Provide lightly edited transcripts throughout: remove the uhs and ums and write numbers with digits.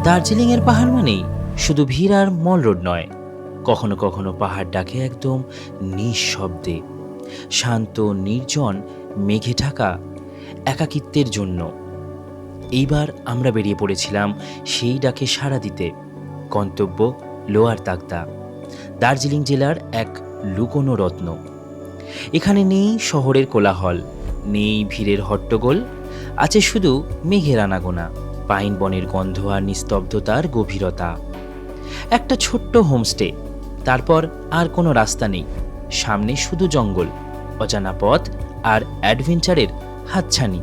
দার্জিলিংয়ের পাহাড় মানেই শুধু ভিড় আর মল রোড নয়, কখনো কখনো পাহাড় ডাকে একদম নিঃশব্দে, শান্ত নির্জন, মেঘে ঢাকা একাকিত্বের জন্য। এইবার আমরা বেরিয়ে পড়েছিলাম সেই ডাকে সাড়া দিতে। গন্তব্য লোয়ার তাগদা, দার্জিলিং জেলার এক লুকোনো রত্ন। এখানে নেই শহরের কোলাহল, নেই ভিড়ের হট্টগোল, আছে শুধু মেঘের আনাগোনা, পাইন বনের গন্ধ আর নিস্তব্ধতার গভীরতা। একটা ছোট্ট হোমস্টে, তারপর আর কোনো রাস্তা নেই, সামনে শুধু জঙ্গল, অজানা পথ আর অ্যাডভেঞ্চারের হাতছানি।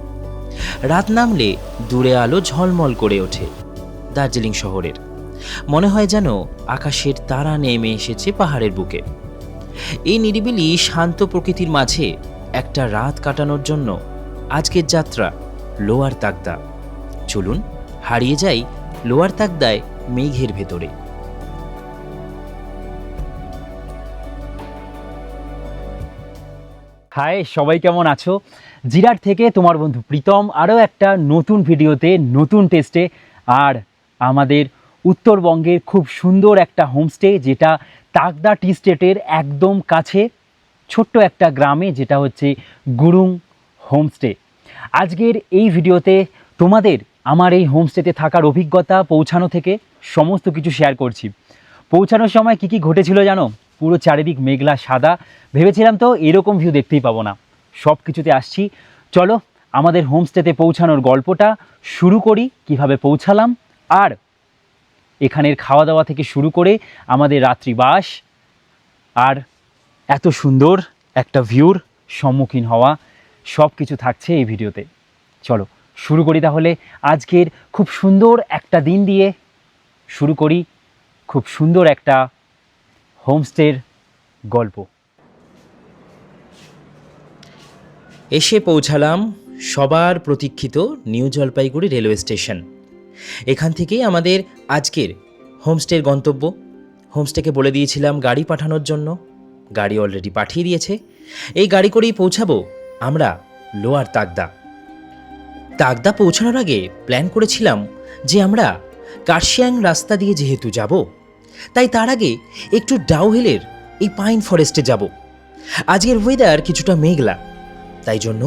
রাত নামলে দূরে আলো ঝলমল করে ওঠে দার্জিলিং শহরের। মনে হয় যেন আকাশের তারা নেমে এসেছে পাহাড়ের বুকে। এই নিরিবিলি শান্ত প্রকৃতির মাঝে একটা রাত কাটানোর জন্য আজকের যাত্রা লোয়ার তাগদা। চলুন হারিয়ে যাই লোয়ার তাগদায় মেঘের ভেতরে। হাই, সবাই কেমন আছো? জিরাট থেকে তোমার বন্ধু প্রীতম আরও একটা নতুন ভিডিওতে, নতুন টেস্টে। আর আমাদের উত্তরবঙ্গের খুব সুন্দর একটা হোমস্টে, যেটা তাগদা টি স্টেটের একদম কাছে, ছোট্ট একটা গ্রামে, যেটা হচ্ছে গুরুং হোমস্টে। আজকের এই ভিডিওতে তোমাদের আমার এই হোমস্টেতে থাকার অভিজ্ঞতা, পৌঁছানো থেকে সমস্ত কিছু শেয়ার করছি। পৌঁছানোর সময় কি ঘটেছিল জানো? পুরো চারিদিক মেঘলা সাদা, ভেবেছিলাম তো এরকম ভিউ দেখতেই পাবো না। সব কিছুতে আসছি। চলো আমাদের হোমস্টেতে পৌঁছানোর গল্পটা শুরু করি, কিভাবে পৌঁছালাম, আর এখানের খাওয়া দাওয়া থেকে শুরু করে আমাদের রাত্রিবাস আর এত সুন্দর একটা ভিউর সম্মুখীন হওয়া, সব কিছু থাকছে এই ভিডিওতে। চলো শুরু করি তাহলে। আজকের খুব সুন্দর একটা দিন দিয়ে শুরু করি খুব সুন্দর একটা হোমস্টের গল্প। এসে পৌঁছালাম সবার প্রতীক্ষিত নিউ জলপাইগুড়ি রেলওয়ে স্টেশন। এখান থেকেই আমাদের আজকের হোমস্টের গন্তব্য। হোমস্টেকে বলে দিয়েছিলাম গাড়ি পাঠানোর জন্য, গাড়ি অলরেডি পাঠিয়ে দিয়েছে। এই গাড়ি করেই পৌঁছাবো আমরা লোয়ার তাগদা। তাগদা পৌঁছানোর আগে প্ল্যান করেছিলাম যে আমরা কার্শিয়াং রাস্তা দিয়ে যেহেতু যাব, তাই তার আগে একটু ডাউহিলের এই পাইন ফরেস্টে যাব। আজকের ওয়েদার কিছুটা মেঘলা, তাই জন্য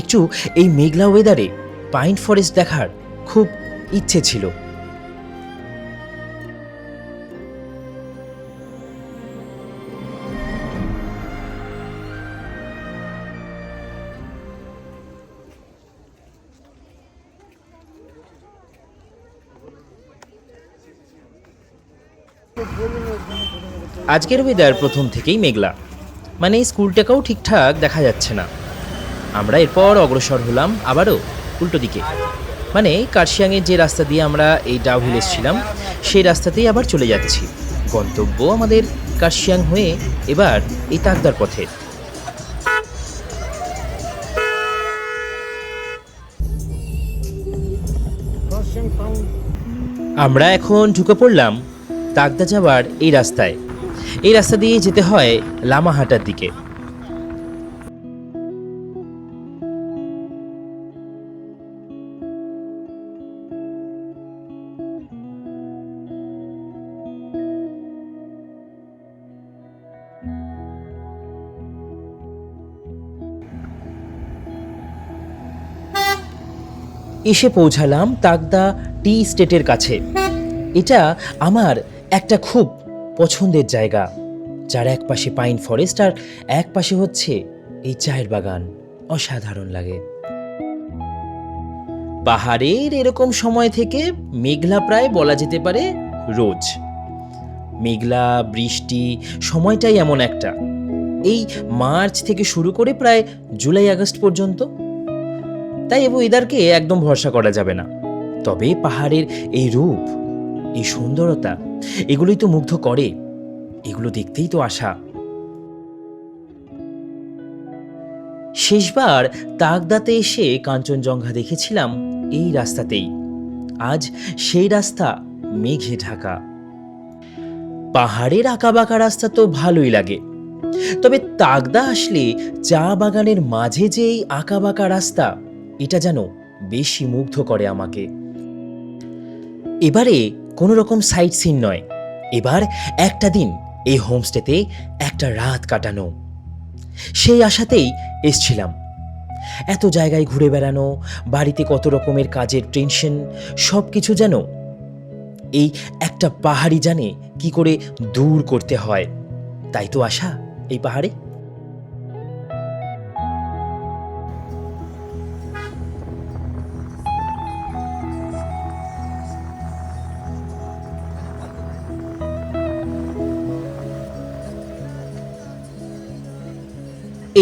একটু এই মেঘলা ওয়েদারে পাইন ফরেস্ট দেখার খুব ইচ্ছে ছিল। আজকের ওয়েদার প্রথম থেকেই মেঘলা, মানে স্কুলটাকেও ঠিকঠাক দেখা যাচ্ছে না। আমরা এরপর অগ্রসর হলাম আবারও উল্টো দিকে, মানে কার্শিয়াংয়ের যে রাস্তা দিয়ে আমরা এই ডাউহিল এসেছিলাম সেই রাস্তাতেই আবার চলে যাচ্ছি। গন্তব্য আমাদের কার্শিয়াং হয়ে এবার এই তাগদার পথে। আমরা এখন ঢুকে পড়লাম তাগদা যাওয়ার এই রাস্তায়। এই রাস্তা দিয়ে যেতে হয় লামাহাটার দিকে। এসে পৌঁছালাম তাগদা টি স্টেটের কাছে। এটা আমার একটা খুব পছন্দের জায়গা, যার এক পাশে পাইন ফরেস্ট আর এক পাশে হচ্ছে এই চায়ের বাগান। অসাধারণ লাগে। পাহাড়ের এরকম সময় থেকে মেঘলা প্রায় বলা যেতে পারে রোজ। মেঘলা, বৃষ্টি সময়টাই এমন একটা, এই মার্চ থেকে শুরু করে প্রায় জুলাই আগস্ট পর্যন্ত। তাই এই ওয়েদারকে একদম ভরসা করা যাবে না। তবে পাহাড়ের এই রূপ, এই সুন্দরতা, এগুলোই তো মুগ্ধ করে, এগুলো দেখতেই তো আসা। শেষবার তাগদাতে এসে কাঞ্চনজঙ্ঘা দেখেছিলাম এই রাস্তাতেই। আজ সেই রাস্তা মেঘে ঢাকা। পাহাড়ের আঁকাবাঁকা রাস্তা তো ভালোই লাগে, তবে তাগদা আসলে চা বাগানের মাঝে যে এই আঁকাবাঁকা রাস্তা, এটা যেন বেশি মুগ্ধ করে আমাকে। এবারে কোনো রকম সাইট সিন নয়, এবার একটা দিন এই হোমস্টেতে একটা রাত কাটানো, সেই আশাতেই এসছিলাম। এত জায়গায় ঘুরে বেড়ানো, বাড়িতে কত রকমের কাজের টেনশন, সব কিছু যেন এই একটা পাহাড়ি জানে কি করে দূর করতে হয়। তাই তো আসা এই পাহাড়ে।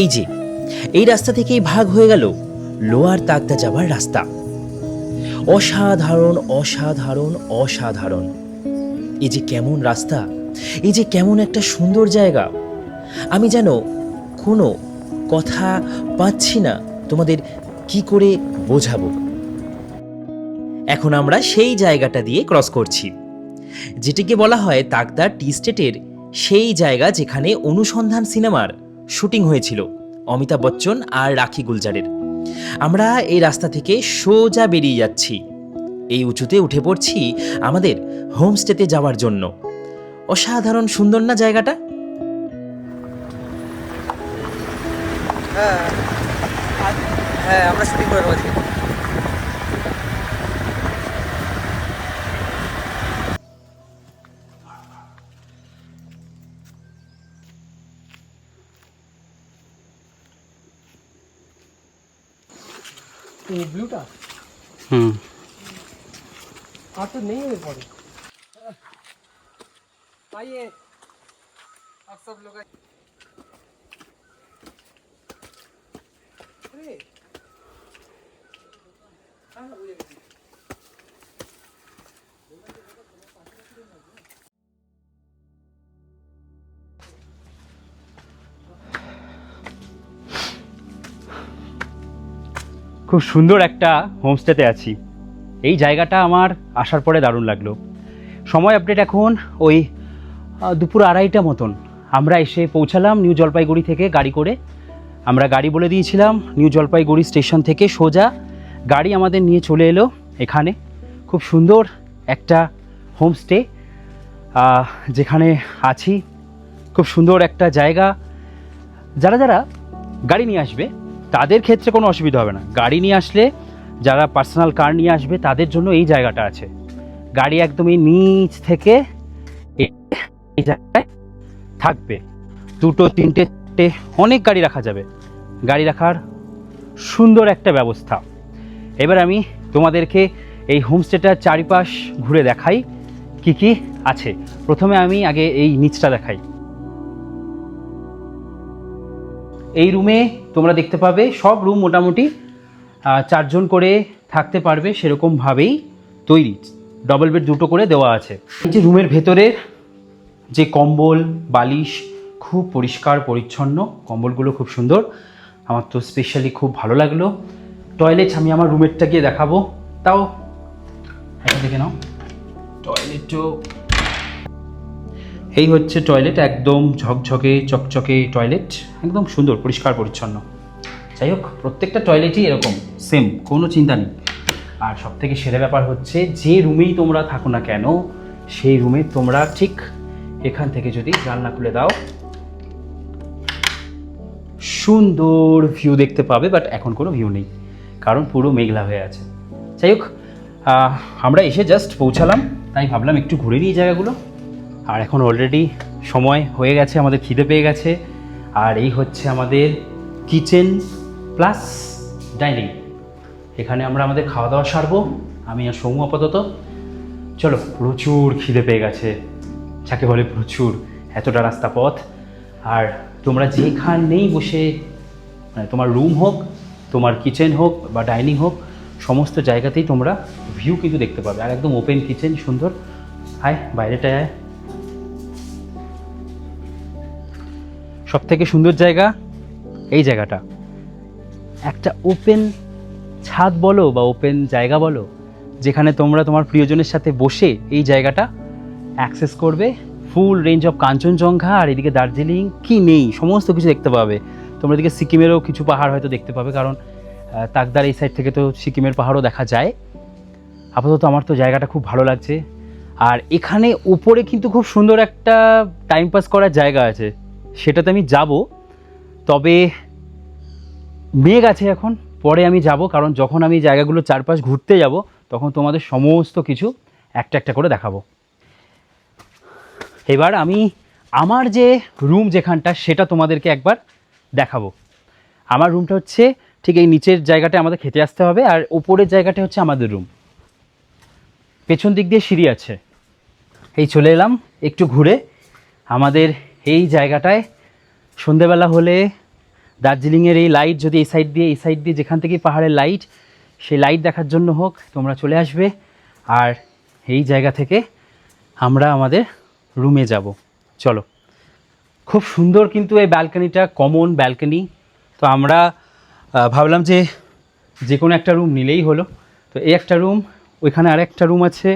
এই যে এই রাস্তা থেকেই ভাগ হয়ে গেল লোয়ার তাকদা যাওয়ার রাস্তা। অসাধারণ অসাধারণ অসাধারণ। এই যে কেমন রাস্তা, এই যে কেমন একটা সুন্দর জায়গা, আমি যেন কোনো কথা পাচ্ছি না তোমাদের কি করে বোঝাবো। এখন আমরা সেই জায়গাটা দিয়ে ক্রস করছি, যেটিকে বলা হয় তাকদা টি স্টেটের সেই জায়গা যেখানে অনুসন্ধান সিনেমার শুটিং হয়েছিল অমিতাভ বচ্চন আর রাখি গুলজারের। আমরা এই রাস্তা থেকে সোজা বেরিয়ে যাচ্ছি, এই উঁচুতে উঠে পড়ছি আমাদের হোমস্টেতে যাওয়ার জন্য। অসাধারণ সুন্দর না জায়গাটা? হ্যাঁ, আমরা শুটিং করে রয়েছি। ये ब्लूटा आप तो नहीं हुए पड़े। आइए आप सब लोग अरे हाँ बुझे गেছি। খুব সুন্দর একটা হোমস্টেতে আছি। এই জায়গাটা আমার আসার পরে দারুণ লাগলো। সময় আপডেট এখন ওই দুপুর 2:30টা মতন। আমরা এসে পৌঁছালাম নিউ জলপাইগুড়ি থেকে গাড়ি করে। আমরা গাড়ি বলে দিয়েছিলাম, নিউ জলপাইগুড়ি স্টেশন থেকে সোজা গাড়ি আমাদের নিয়ে চলে এলো এখানে। খুব সুন্দর একটা হোমস্টে যেখানে আছি। খুব সুন্দর একটা জায়গা। যারা যারা গাড়ি নিয়ে আসবে তাদের ক্ষেত্রে কোনো অসুবিধা হবে না। গাড়ি নিয়ে আসলে যারা পার্সোনাল কার নিয়ে আসবে তাদের জন্য এই জায়গাটা আছে। গাড়ি একদমই নিচ থেকে এই জায়গায় থাকবে। 2, 3, 4 অনেক গাড়ি রাখা যাবে। গাড়ি রাখার সুন্দর একটা ব্যবস্থা। এবার আমি তোমাদেরকে এই হোমস্টেটার চারিপাশ ঘুরে দেখাই কি কি আছে। প্রথমে আমি আগে এই নিচটা দেখাই। এই রুমে তোমরা দেখতে পাবে সব রুম মোটামুটি 4 জন করে থাকতে পারবে সেরকমভাবেই তৈরি। ডবল বেড 2টো করে দেওয়া আছে। এই যে রুমের ভেতরের যে কম্বল বালিশ খুব পরিষ্কার পরিচ্ছন্ন, কম্বলগুলো খুব সুন্দর। আমার তো স্পেশালি খুব ভালো লাগলো। টয়লেট আমি আমার রুমেরটা গিয়ে দেখাবো, তাও একটা দেখে নাও। টয়লেটও এই হচ্ছে টয়লেট, একদম ঝকঝকে চকচকে টয়লেট, একদম সুন্দর পরিষ্কার পরিচ্ছন্ন। যাই হোক, প্রত্যেকটা টয়লেটই এরকম সেম, কোনো চিন্তা নেই। আর সবথেকে সেরা ব্যাপার হচ্ছে যে রুমেই তোমরা থাকো না কেন সেই রুমে তোমরা ঠিক এখান থেকে যদি জানলা খুলে দাও সুন্দর ভিউ দেখতে পাবে। বাট এখন কোনো ভিউ নেই, কারণ পুরো মেঘলা হয়ে আছে। যাই হোক, আমরা এসে জাস্ট পৌঁছালাম, তাই ভাবলাম একটু ঘুরে নিই জায়গাগুলো। আর এখন অলরেডি সময় হয়ে গেছে, আমাদের খিদে পেয়ে গেছে। আর এই হচ্ছে আমাদের কিচেন প্লাস ডাইনিং। এখানে আমরা আমাদের খাওয়া দাওয়া সারবো, আমি আর সৌম্য আপাতত। চলো, প্রচুর খিদে পেয়ে গেছে, যাকে বলে প্রচুর, এতটা রাস্তা পথ। আর তোমরা যেখানেই বসে, মানে তোমার রুম হোক, তোমার কিচেন হোক বা ডাইনিং হোক, সমস্ত জায়গাতেই তোমরা ভিউ কিন্তু দেখতে পাবে। আর একদম ওপেন কিচেন, সুন্দর। আয় বাইরেটায় আয়। সব থেকে সুন্দর জায়গা এই জায়গাটা। একটা ওপেন ছাদ বলো বা ওপেন জায়গা বলো, যেখানে তোমরা তোমার প্রিয়জনের সাথে বসে এই জায়গাটা অ্যাক্সেস করবে। ফুল রেঞ্জ অফ কাঞ্চনজঙ্ঘা, আর এদিকে দার্জিলিং কি নেই সমস্ত কিছু দেখতে পাবে। তোমরা এদিকে সিকিমেরও কিছু পাহাড় হয়তো দেখতে পাবে, কারণ তাকদার এই সাইড থেকে তো সিকিমের পাহাড়ও দেখা যায়। আপাতত আমার তো জায়গাটা খুব ভালো লাগছে। আর এখানে উপরে কিন্তু খুব সুন্দর একটা টাইম পাস করার জায়গা আছে, সেটাতে আমি যাব। তবে মেঘ আছে এখন, পরে আমি যাব, কারণ যখন আমি জায়গাগুলো চারপাশ ঘুরতে যাব তখন তোমাদের সমস্ত কিছু একটা একটা করে দেখাবো। এবার আমি আমার যে রুম যেখানটা সেটা তোমাদেরকে একবার দেখাবো। আমার রুমটা হচ্ছে ঠিক এই নিচের জায়গাটা, আমাদের খেতে আসতে হবে, আর ওপরের জায়গাটা হচ্ছে আমাদের রুম। পেছন দিক দিয়ে সিঁড়ি আছে। এই চলে এলাম একটু ঘুরে আমাদের এই জায়গাটায়। সন্ধেবেলা হলে দার্জিলিংয়ের এই লাইট যদি এই সাইড দিয়ে যেখান থেকে পাহাড়ের লাইট, সেই লাইট দেখার জন্য হোক তোমরা চলে আসবে। আর এই জায়গা থেকে আমরা আমাদের রুমে যাব। চলো, খুব সুন্দর কিন্তু এই ব্যালকনিটা, কমন ব্যালকনি। তো আমরা ভাবলাম যে কোনো একটা রুম নিলেই হলো। তো এই একটা রুম, ওইখানে আরেকটা রুম আছে,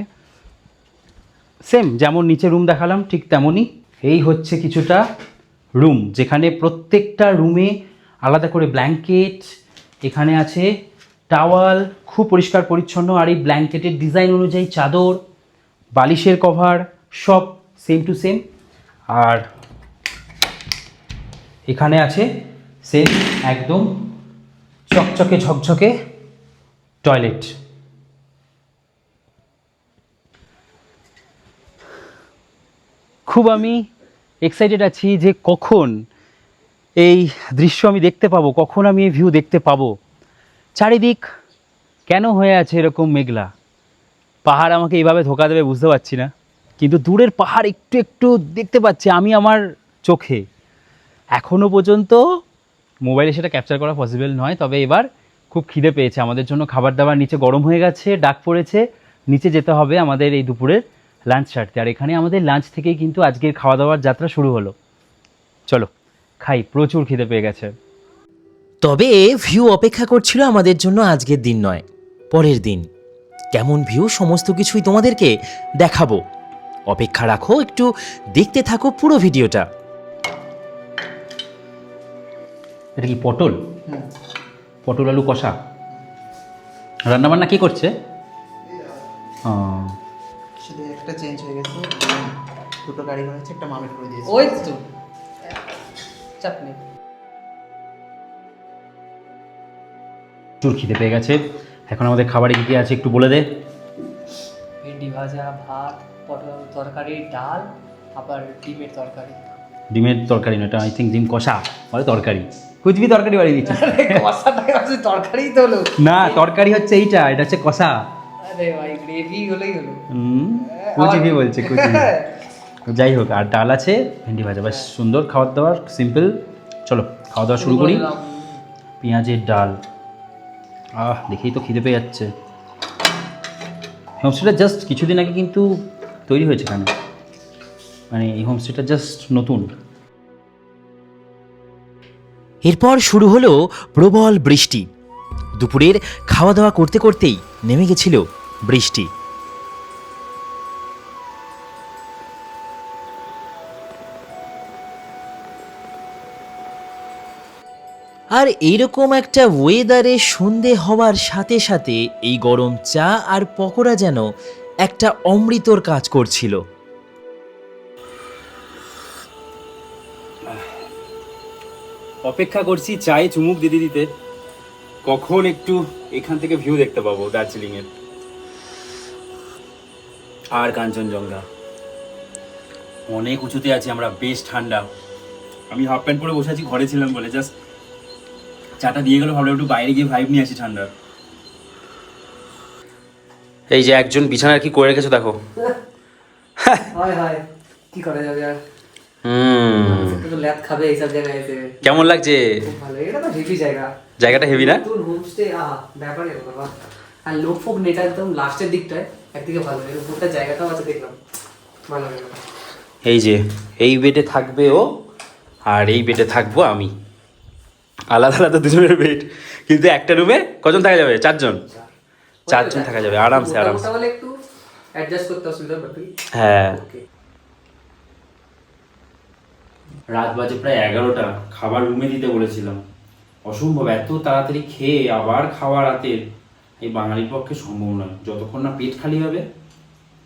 সেম যেমন নিচে রুম দেখালাম ঠিক তেমনই। এই হচ্ছে কিছুটা রুম, যেখানে প্রত্যেকটা রুমে আলাদা করে ব্ল্যাঙ্কেট, এখানে আছে টাওয়াল, খুব পরিষ্কার পরিচ্ছন্ন। আর এই ব্ল্যাঙ্কেটের ডিজাইন অনুযায়ী চাদর, বালিশের কভার সব সেম টু সেম। আর এখানে আছে সেম একদম চকচকে ঝকঝকে টয়লেট। খুব আমি এক্সাইটেড আছি যে কখন এই দৃশ্য আমি দেখতে পাবো, কখন আমি এই ভিউ দেখতে পাবো। চারিদিক কেন হয়ে আছে এরকম মেঘলা? পাহাড় আমাকে এইভাবে ধোকা দেবে বুঝতে পারছি না, কিন্তু দূরের পাহাড় একটু একটু দেখতে পাচ্ছি আমি আমার চোখে। এখনও পর্যন্ত মোবাইলে সেটা ক্যাপচার করা পসিবল নয়। তবে এবার খুব খিদে পেয়েছে আমাদের জন্য, খাবার দাবার নিচে গরম হয়ে গেছে, ডাক পড়েছে, নিচে যেতে হবে আমাদের এই দুপুরের লাঞ্চ সারতে। আর এখানে আমাদের লাঞ্চ থেকেই কিন্তু আজকের খাওয়া দাওয়ার যাত্রা শুরু হলো। চলো খাই, প্রচুর খিদে পেয়ে গেছে। তবে ভিউ অপেক্ষা করছিল আমাদের জন্য আজকের দিন নয়, পরের দিন। কেমন ভিউ সমস্ত কিছুই তোমাদেরকে দেখাবো। অপেক্ষা রাখো, একটু দেখতে থাকো পুরো ভিডিওটা। এটা কি পটল? পটল আলু কষা রান্নাবান্না কি করছে? শুধু একটা চেঞ্জ হয়ে গেছে, দুটো গাড়ি হয়েছে, একটা মামির করে দিয়েছে। ওই তো চাটনি। প্রচুর খিদে পেয়ে গেছে। এখন আমাদের খাবারে কী কী আছে একটু বলে দে। ভেন্ডি ভাজা, ভাত, পটল তরকারি, ডাল, আবার ডিমের তরকারি। ডিমের তরকারি না, এটা আই থিঙ্ক ডিম কষা মানে তরকারি। কুচবি তরকারি বাড়ি দিচ্ছি। কষাটাই আছে, তরকারিই তো হলো। না, তরকারি হচ্ছে এইটা, এটা হচ্ছে কষা। আরে ভাই গ্রেভি হলেই হলো। কুচবি বলছে, কুচবি। যাই হোক, আর ডাল আছে, ভেন্ডি ভাজা, বাস সুন্দর খাবার দাবার, সিম্পল। চলো খাওয়া দাওয়া শুরু করি। পেঁয়াজের ডাল, দেখেই তো খিদে পেয়ে যাচ্ছে। হোমস্টেটা জাস্ট কিছুদিন আগে কিন্তু তৈরি হয়েছে এখানে, মানে এই হোমস্টেটা জাস্ট নতুন। এরপর শুরু হলো প্রবল বৃষ্টি। দুপুরের খাওয়া দাওয়া করতে করতেই নেমে গেছিল বৃষ্টি। আর এইরকম একটা ওয়েদারে সন্ধে হওয়ার সাথে সাথে এই গরম চা আর পকোড়া যেন একটা অমৃতর কাজ করছিল। অপেক্ষা করছি চায়ে চুমুক দিতে দিতে, কখন একটু এখান থেকে ভিউ দেখতে পাবো দার্জিলিংয়ের আর কাঞ্চনজঙ্ঘা। অনেক উঁচুতে আছি আমরা, বেশ ঠান্ডা। আমি হাফ প্যান্ট পরে বসে আছি, ঘরে ছিলাম বলে জাস্ট চাটা দিয়ে গেল, ভাবলাম একটু বাইরে গিয়ে ভাইব নিয়ে আসি ঠান্ডা। এই যে একজন বিছানার কি করে রেখেছো দেখো। হয় হয়, কি করা যাবে আর। তো ল্যাদ খাবে এইসব জায়গায় এসে। কেমন লাগছে? খুব ভালো, এটা তো হেভি জায়গা। জায়গাটা হেভি না? নতুন হোমস্টে, ব্যাপারে বাবা। আর লোক ফোক নেটা একদম লাস্টের দিকটায়, একদিকে ভালো, এর উপরটা জায়গাটাও আছে দেখলাম, ভালো লাগে। এই যে এই বেডে থাকবে ও, আর এই বেডে থাকবো আমি। আলাদা আলাদা দুজনের বেড, কিন্তু একটা রুমে কজন থাকা যাবে? চারজন থাকা যাবে আরামসে আরামসে। তাহলে একটু অ্যাডজাস্ট করতে অসুবিধা হবে। হ্যাঁ। ওকে। রাত বাজে প্রায় 11টা, খাবার রুমে দিতে বলেছিলাম। অসম্ভব এত তাড়াতাড়ি খেয়ে আবার খাওয়া রাতের, এই বাঙালির পক্ষে সম্ভব নয়। যতক্ষণ না পেট খালি হবে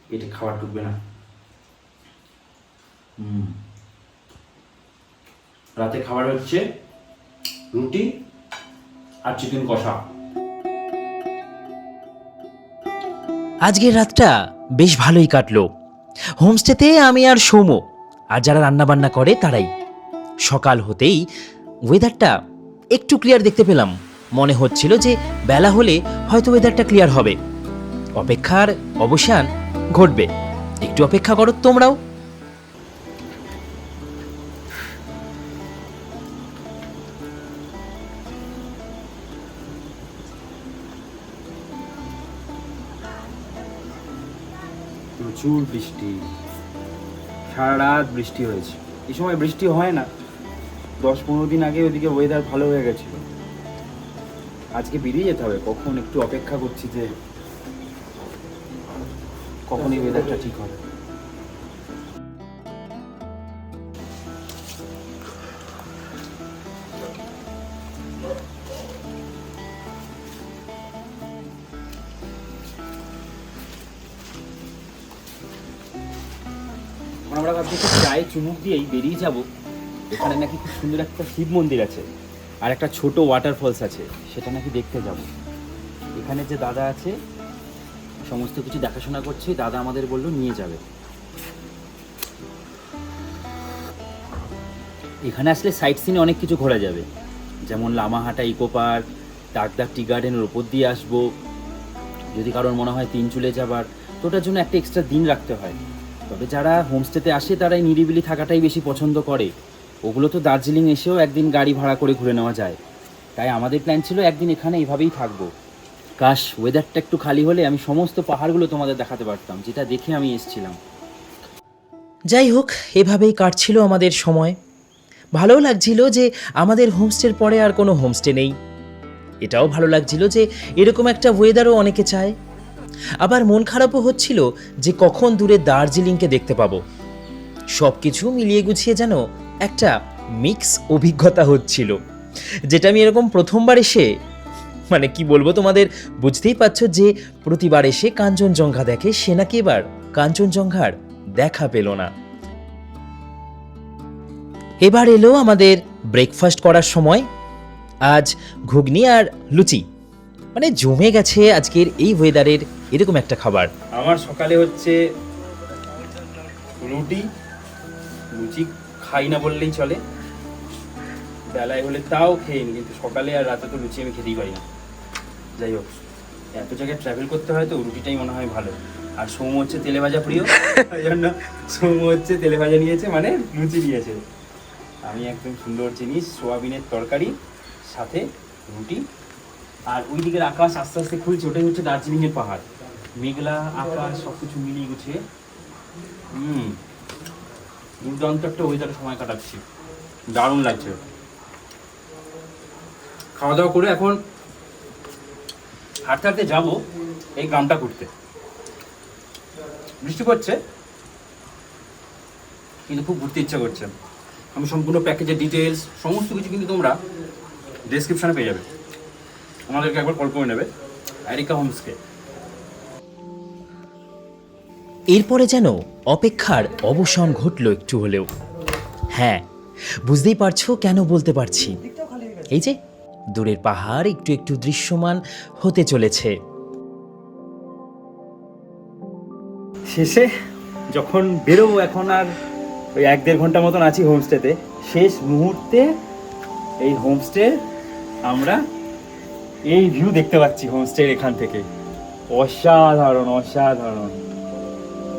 পেটে খাবার ঢুকবে না। রাতে খাবার হচ্ছে রুটি আর চিকেন কষা। আজকের রাতটা বেশ ভালোই কাটলো। হোমস্টেতে আমি আর সৌম আর যারা রান্নাবান্না করে তারাই। সকাল হতেই ওয়েদারটা একটু ক্লিয়ার দেখতে পেলাম। মনে হচ্ছিল যে বেলা হলে হয়তো ওয়েদারটা ক্লিয়ার হবে, অপেক্ষার অবসান ঘটবে। একটু অপেক্ষা করো তোমরাও। প্রচুর বৃষ্টি, সারা রাত বৃষ্টি হয়েছে। এই সময় বৃষ্টি হয় না, 10-15 দিন আগে ওইদিকে ওয়েদার ভালো হয়ে গেছিল। আজকে বেরিয়ে যেতে হবে, কখন একটু অপেক্ষা করছি যে কখন এই ওয়েদারটা ঠিক হবে। আমরা ভাবছি চায়ে চুমুক দিয়েই বেরিয়ে যাব। এখানে নাকি খুব সুন্দর একটা শিব মন্দির আছে আর একটা ছোট ওয়াটারফলস আছে, সেটা নাকি দেখতে যাব। এখানে যে দাদা আছে সমস্ত কিছু দেখাশোনা করছে, দাদা আমাদের বললো নিয়ে যাবে। এখানে আসলে সাইট সিনে অনেক কিছু ঘোরা যাবে, যেমন লামাহাটা ইকো পার্ক, ডাকদার টি গার্ডেনের ওপর দিয়ে আসবো। যদি কারোর মনে হয় তিনচুলে যাবার, তো ওটার জন্য একটা এক্সট্রা দিন রাখতে হয়। তবে যারা হোমস্টেতে আসে তারা এই নিরিবিলি থাকাটাই বেশি পছন্দ করে। ওগুলো তো দার্জিলিং এসেও একদিন গাড়ি ভাড়া করে ঘুরে নেওয়া যায়। তাই আমাদের প্ল্যান ছিল একদিন এখানে এইভাবেই থাকবো। কাশ ওয়েদারটা একটু খালি হলে আমি সমস্ত পাহাড়গুলো তোমাদের দেখাতে পারতাম, যেটা দেখে আমি এসেছিলাম। যাই হোক, এভাবেই কাটছিল আমাদের সময়। ভালোও লাগছিল যে আমাদের হোমস্টের পরে আর কোনো হোমস্টে নেই। এটাও ভালো লাগছিল যে এরকম একটা ওয়েদারও অনেকে চায়। আবার মন খারাপও হচ্ছিল যে কখন দূরে দার্জিলিংকে দেখতে পাবো। সব কিছু মিলিয়ে গুছিয়ে যেন একটা মিক্স অভিজ্ঞতা হচ্ছিল, যেটা আমি এরকম প্রথমবার এসে মানে কি বলবো তোমাদের, বুঝতেই পারছো যে প্রতিবার এসে কাঞ্চনজঙ্ঘা দেখে সে নাকি এবার কাঞ্চনজঙ্ঘার দেখা পেল না। এবার এলো আমাদের ব্রেকফাস্ট করার সময়। আজ ঘুগনি আর লুচি, মানে জমে গেছে আজকের এই ওয়েদারের এরকম একটা খাবার। আমার সকালে হচ্ছে রুটি, লুচি খাই না বললেই চলে। বেলায় হলে তাও খেয়ে নি, কিন্তু সকালে আর রাতে তো লুচি আমি খেতেই পারি না। যাই হোক, এত জায়গায় ট্রাভেল করতে হয় তো রুটিটাই মনে হয় ভালো। আর সৌম হচ্ছে তেলে ভাজা প্রিয়, ওই জন্য সৌম হচ্ছে তেলে ভাজা নিয়েছে, মানে লুচি নিয়েছে। আমি একদম সুন্দর জিনিস, সোয়াবিনের তরকারি সাথে রুটি। আর ওই দিকের আকাশ আস্তে আস্তে খুলছে, ওটাই হচ্ছে দার্জিলিংয়ের পাহাড়। মেঘলা আকাশ সব কিছু মিলিয়ে গুছিয়ে দুর্দান্ত একটা ওয়েদারে সময় কাটাচ্ছি, দারুণ লাগছে। খাওয়া দাওয়া করে এখন হাঁটতে হাঁটতে যাবো এই গ্রামটা ঘুরতে। বৃষ্টি পড়ছে কিন্তু খুব ঘুরতে ইচ্ছা করছে। আমি সম্পূর্ণ প্যাকেজের ডিটেলস সমস্ত কিছু কিন্তু তোমরা ডেসক্রিপশনে পেয়ে যাবে। আমাদেরকে একবার কল করে নেবে, এরিকা হোমস্টে। এরপরে যেন অপেক্ষার অবসান ঘটল একটু হলেও। হ্যাঁ, বুঝতেই পারছো কেন বলতে পারছি। এই যে দূরের পাহাড় একটু একটু দৃশ্যমান হতে চলেছে। শেষে যখন বেরোবো, এখন আর ওই 1-1.5 ঘন্টা মতন আছি হোমস্টেতে। শেষ মুহূর্তে এই হোমস্টে আমরা এই ভিউ দেখতে পাচ্ছি হোমস্টের এখান থেকে। অসাধারণ অসাধারণ।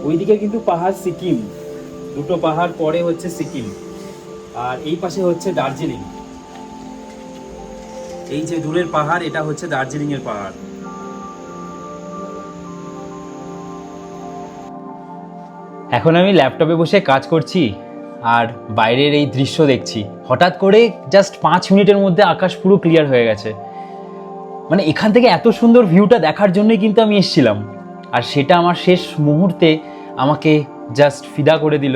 ওইদিকে কিন্তু পাহাড় সিকিম, দুটো পাহাড় পরে হচ্ছে সিকিম, আর এই পাশে হচ্ছে দার্জিলিং। এই যে দূরের পাহাড়, এটা হচ্ছে দার্জিলিং এর পাহাড়। এখন আমি ল্যাপটপে বসে কাজ করছি আর বাইরের এই দৃশ্য দেখছি। হঠাৎ করে জাস্ট 5 মিনিটের মধ্যে আকাশ পুরো ক্লিয়ার হয়ে গেছে। মানে এখান থেকে এত সুন্দর ভিউটা দেখার জন্যই কিন্তু আমি এসেছিলাম, আর সেটা আমার শেষ মুহূর্তে আমাকে জাস্ট ফিদা করে দিল।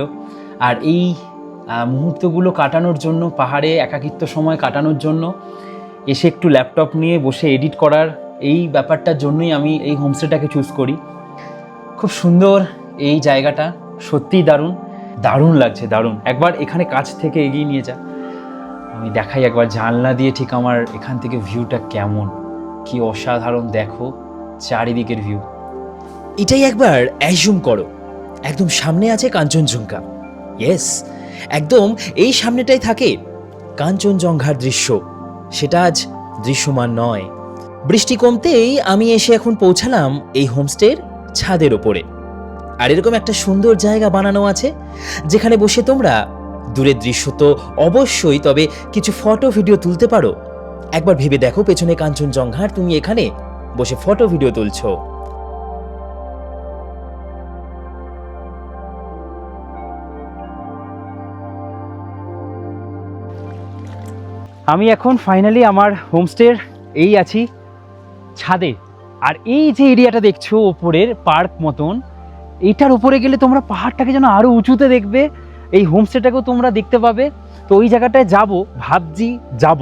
আর এই মুহূর্তগুলো কাটানোর জন্য, পাহাড়ে একাকিত্ব সময় কাটানোর জন্য এসে একটু ল্যাপটপ নিয়ে বসে এডিট করার এই ব্যাপারটার জন্যই আমি এই হোমস্টেটাকে চুজ করি। খুব সুন্দর এই জায়গাটা, সত্যিই দারুণ, দারুণ লাগছে, দারুণ। একবার এখানে কাছ থেকে এগিয়ে নিয়ে যা, আমি দেখাই একবার জানলা দিয়ে ঠিক আমার এখান থেকে ভিউটা কেমন, কি অসাধারণ। দেখো চারিদিকের ভিউ। এটাই একবার অ্যাজুম করো, একদম সামনে আছে কাঞ্চনজঙ্ঘা। ইয়েস, একদম এই সামনেটাই থাকে কাঞ্চনজঙ্ঘার দৃশ্য, সেটা আজ দৃশ্যমান নয়। বৃষ্টি কমতেই আমি এসে এখন পৌঁছালাম এই হোমস্টের ছাদের ওপরে। আর এরকম একটা সুন্দর জায়গা বানানো আছে যেখানে বসে তোমরা দূরের দৃশ্য তো অবশ্যই, তবে কিছু ফটো ভিডিও তুলতে পারো। একবার ভেবে দেখো, পেছনে কাঞ্চনজঙ্ঘার, তুমি এখানে বসে ফটো ভিডিও তুলছো। আমি এখন ফাইনালি আমার হোমস্টের এই আছি ছাদে। আর এই যে এরিয়াটা দেখছো ওপরের পার্ক মতন, এইটার উপরে গেলে তোমরা পাহাড়টাকে যেন আরও উঁচুতে দেখবে, এই হোমস্টেটাকেও তোমরা দেখতে পাবে। তো ওই জায়গাটায় ভাবছি যাব।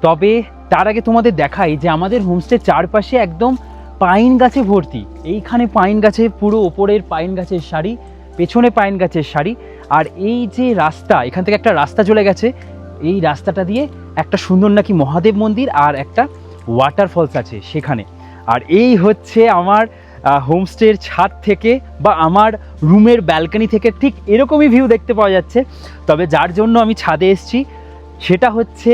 তবে তার আগে তোমাদের দেখাই যে আমাদের হোমস্টের চারপাশে একদম পাইন গাছে ভর্তি। এইখানে পাইন গাছে, পুরো ওপরের পাইন গাছের সারি, পেছনে পাইন গাছের সারি। আর এই যে রাস্তা, এখান থেকে একটা রাস্তা চলে গেছে, এই রাস্তাটা দিয়ে একটা সুন্দর নাকি মহাদেব মন্দির আর একটা ওয়াটারফলস আছে সেখানে। আর এই হচ্ছে আমার হোমস্টের ছাদ থেকে বা আমার রুমের ব্যালকনি থেকে ঠিক এরকমই ভিউ দেখতে পাওয়া যাচ্ছে। তবে যার জন্য আমি ছাদে এসেছি সেটা হচ্ছে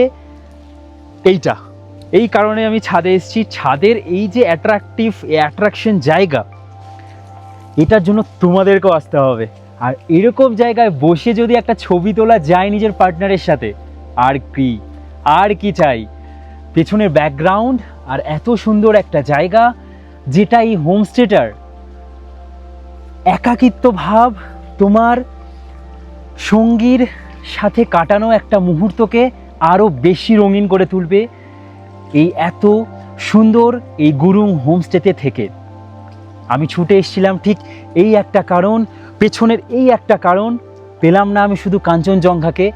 এইটা, এই কারণে আমি ছাদে এসেছি। ছাদের এই যে অ্যাট্রাকশন জায়গা, এটার জন্য তোমাদেরকেও আসতে হবে। আর এরকম জায়গায় বসে যদি একটা ছবি তোলা যায় নিজের পার্টনারের সাথে, আর কি চাই। পেছনের ব্যাকগ্রাউন্ড আর এত সুন্দর একটা জায়গা, যেটা এই হোমস্টেটার একাকিত্ব ভাব, তোমার সঙ্গীর সাথে কাটানো একটা মুহূর্তকে আরও বেশি রঙিন করে তুলবে এই এত সুন্দর এই গুরুং হোমস্টেতে থেকে। আমি ছুটে এসেছিলাম ঠিক এই একটা কারণ, পেছনের এই একটা কারণ। পেলাম না আমি শুধু কাঞ্চনজঙ্ঘাকে,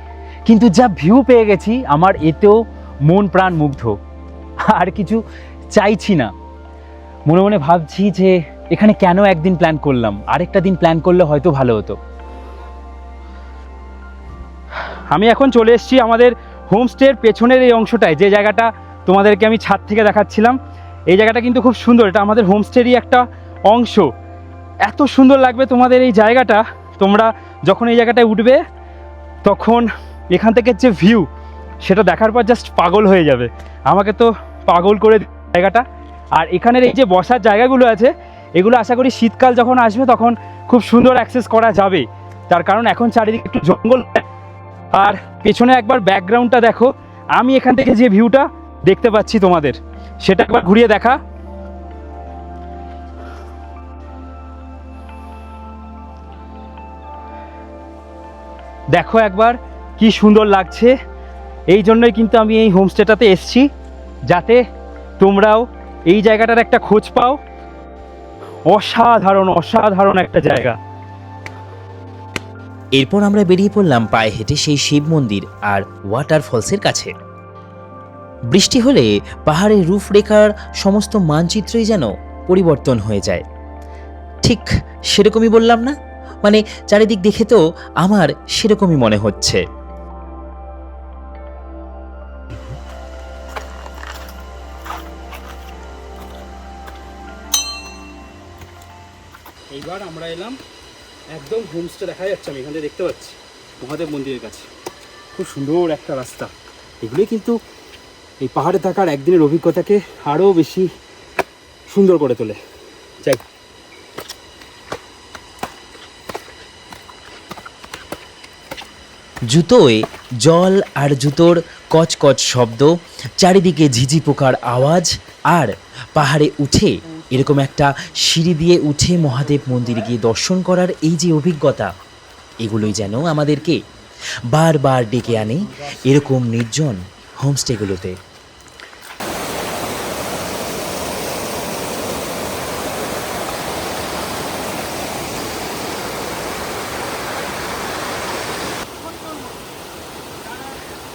কিন্তু যা ভিউ পেয়ে গেছি আমার এতেও মন প্রাণ মুগ্ধ। আর কিছু চাইছি না। মনে মনে ভাবছি যে এখানে কেন একদিন প্ল্যান করলাম, আরেকটা দিন প্ল্যান করলে হয়তো ভালো হতো। আমি এখন চলে এসেছি আমাদের হোমস্টের পেছনের এই অংশটায়, যে জায়গাটা তোমাদেরকে আমি ছাদ থেকে দেখাচ্ছিলাম। এই জায়গাটা কিন্তু খুব সুন্দর, এটা আমাদের হোমস্টেরই একটা অংশ। এত সুন্দর লাগবে তোমাদের এই জায়গাটা, তোমরা যখন এই জায়গাটায় উঠবে তখন এখান থেকে যে ভিউ, সেটা দেখার পর জাস্ট পাগল হয়ে যাবে। আমাকে তো পাগল করে জায়গাটা। আর এখানের এই যে বসার জায়গাগুলো আছে, এগুলো আশা করি শীতকাল যখন আসবে তখন খুব সুন্দর অ্যাক্সেস করা যাবে, তার কারণ এখন চারিদিকে একটু জঙ্গল। আর পেছনে একবার ব্যাকগ্রাউন্ডটা দেখো, আমি এখান থেকে যে ভিউটা দেখতে পাচ্ছি তোমাদের, সেটা একবার ঘুরিয়ে দেখা। দেখো একবার কি সুন্দর লাগছে। এই জন্যই কিন্তু আমি এই হোমস্টেটাতে এসেছি, যাতে তোমরাও এই জায়গাটার একটা খোঁজ পাও। অসাধারণ অসাধারণ একটা জায়গা। এরপর আমরা বেরিয়ে পড়লাম পায়ে হেঁটে সেই শিব মন্দির আর ওয়াটারফলসের কাছে। বৃষ্টি হলে পাহাড়ের রূপরেখার সমস্ত মানচিত্রই যেন পরিবর্তন হয়ে যায়। ঠিক সেরকমই বললাম না? মানে চারিদিক দেখে তো আমার সেরকমই মনে হচ্ছে। এইবার আমরা এলাম একদম হোমস্টে, দেখা যাচ্ছে আমি এখান থেকে দেখতে পাচ্ছি মহাদেব মন্দিরের কাছে। খুব সুন্দর একটা রাস্তা। এগুলোই কিন্তু এই পাহাড়ে থাকার একদিনের অভিজ্ঞতাকে আরও বেশি সুন্দর করে তোলে। যাই, জুতোয় জল আর জুতোর কচকচ শব্দ, চারিদিকে ঝিঝি পোকার আওয়াজ, আর পাহাড়ে উঠে এরকম একটা সিঁড়ি দিয়ে উঠে মহাদেব মন্দিরে গিয়ে দর্শন করার এই যে অভিজ্ঞতা, এগুলোই যেন আমাদেরকে বারবার ডেকে আনে এরকম নির্জন হোমস্টেগুলোতে।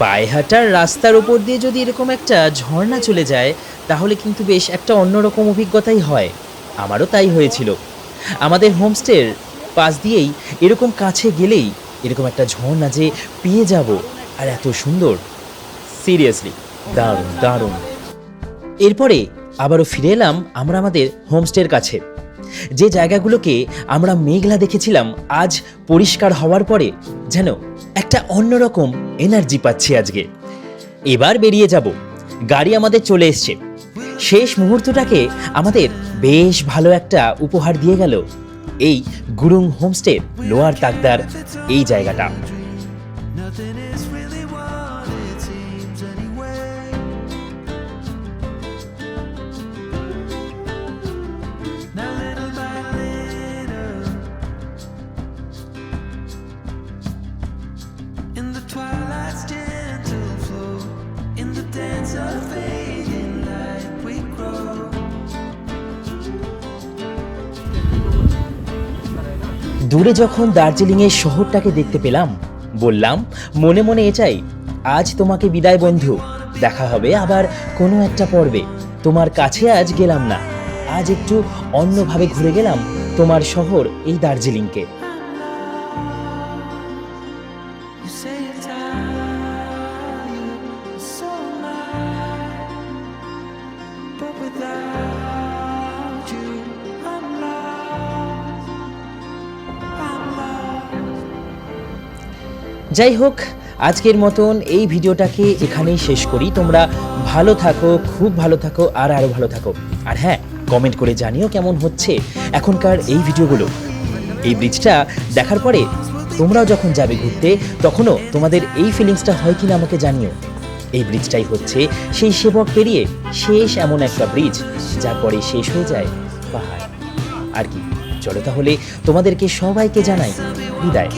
পায়ে হাঁটার রাস্তার উপর দিয়ে যদি এরকম একটা ঝর্ণা চলে যায়, তাহলে কিন্তু বেশ একটা অন্যরকম অভিজ্ঞতাই হয়। আমারও তাই হয়েছিল। আমাদের হোমস্টের পাশ দিয়েই এরকম কাছে গেলেই এরকম একটা ঝর্ণা যে পেয়ে যাব, আর এত সুন্দর, সিরিয়াসলি দারুণ দারুণ। এরপরে আবারও ফিরে এলাম আমরা আমাদের হোমস্টের কাছে। যে জায়গাগুলোকে আমরা মেঘলা দেখেছিলাম, আজ পরিষ্কার হওয়ার পরে যেন একটা অন্যরকম এনার্জি পাচ্ছি আজকে। এবার বেরিয়ে যাব, গাড়ি আমাদের চলে এসছে। শেষ মুহূর্তটাকে আমাদের বেশ ভালো একটা উপহার দিয়ে গেল এই গুরুং হোমস্টে লোয়ার তাকদার এই জায়গাটা। In the twilight's gentle flow, in the dance of fading light we grow. দূরে যখন দার্জিলিংয়ের শহরটাকে দেখতে পেলাম, বললাম মনে মনে এটাই, আজ তোমাকে বিদায় বন্ধু, দেখা হবে আবার কোনো একটা পর্বে। তোমার কাছে আজ গেলাম না, আজ একটু অন্যভাবে ঘুরে গেলাম তোমার শহর এই দার্জিলিংকে। You say you're tired, so am I. But without you, I'm lost. I'm lost. যাই হোক, আজকের মতন এই ভিডিওটাকে এখানেই শেষ করি। তোমরা ভালো থাকো, খুব ভালো থাকো, আর আরও ভালো থাকো। আর হ্যাঁ, কমেন্ট করে জানিও কেমন হচ্ছে এখনকার এই ভিডিওগুলো। এই ব্রিজটা দেখার পরে তোমরাও যখন যাবে ঘুরতে, তখনও তোমাদের এই ফিলিংসটা হয় কিনা আমাকে জানিও। এই ব্রিজটাই হচ্ছে সেই সেবক পেরিয়ে শেষ এমন একটা ব্রিজ, যার পরে শেষ হয়ে যায় পাহাড়। আর কি, চলো তাহলে তোমাদেরকে সবাইকে জানাই বিদায়।